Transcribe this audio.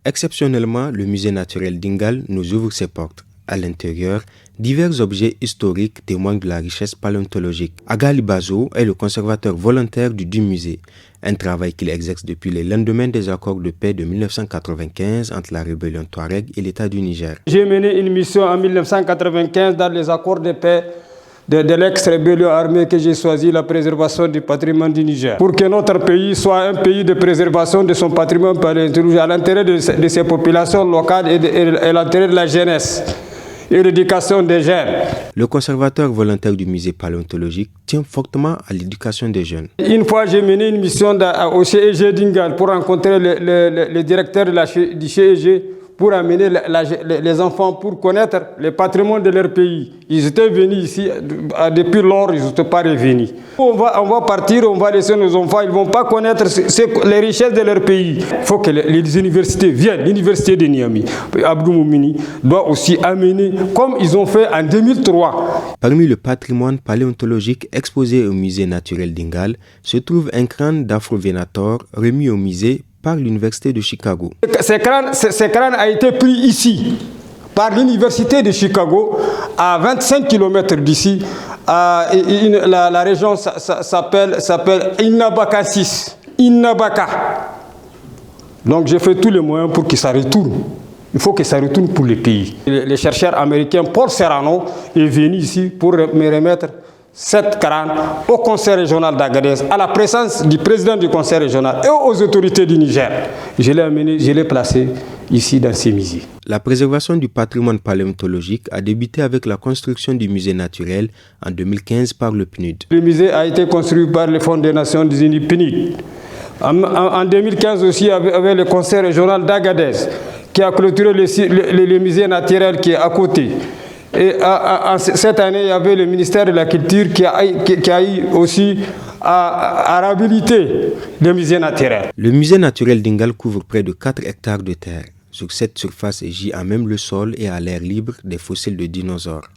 Exceptionnellement, le musée naturel d'Ingal nous ouvre ses portes. À l'intérieur, divers objets historiques témoignent de la richesse paléontologique. Agali Bazo est le conservateur volontaire du musée, un travail qu'il exerce depuis les lendemains des accords de paix de 1995 entre la rébellion Touareg et l'État du Niger. J'ai mené une mission en 1995 dans les accords de paix de l'ex-rébellion armée que j'ai choisi, la préservation du patrimoine du Niger. Pour que notre pays soit un pays de préservation de son patrimoine paléontologique à l'intérêt de ses populations locales et l'intérêt de la jeunesse et l'éducation des jeunes. Le conservateur volontaire du musée paléontologique tient fortement à l'éducation des jeunes. Une fois, j'ai mené une mission au CEG d'Ingal pour rencontrer le directeur du CEG pour amener les enfants pour connaître le patrimoine de leur pays. Ils étaient venus ici, depuis lors, ils n'étaient pas revenus. On va partir, on va laisser nos enfants, ils ne vont pas connaître les richesses de leur pays. Il faut que les universités viennent. L'université de Niamey, Abdou Moumouni, doit aussi amener, comme ils ont fait en 2003. Parmi le patrimoine paléontologique exposé au musée naturel d'Ingal se trouve un crâne d'Afrovenator remis au musée par l'Université de Chicago. Ce crâne a été pris ici, par l'Université de Chicago, à 25 km d'ici. La région s'appelle Innabaka 6. Innabaka. Donc j'ai fait tous les moyens pour que ça retourne. Il faut que ça retourne pour le pays. Le chercheur américain Paul Serrano est venu ici pour me remettre cette crâne au conseil régional d'Agadez, à la présence du président du conseil régional et aux autorités du Niger. Je l'ai amené, je l'ai placé ici dans ces musées. La préservation du patrimoine paléontologique a débuté avec la construction du musée naturel en 2015 par le PNUD. Le musée a été construit par le Fonds des Nations Unies PNUD. En 2015 aussi, avec le conseil régional d'Agadez, qui a clôturé le musée naturel qui est à côté. Et cette année, il y avait le ministère de la Culture qui a eu aussi à réhabiliter le musée naturel. Le musée naturel d'Ingal couvre près de 4 hectares de terre. Sur cette surface gît à même le sol et à l'air libre des fossiles de dinosaures.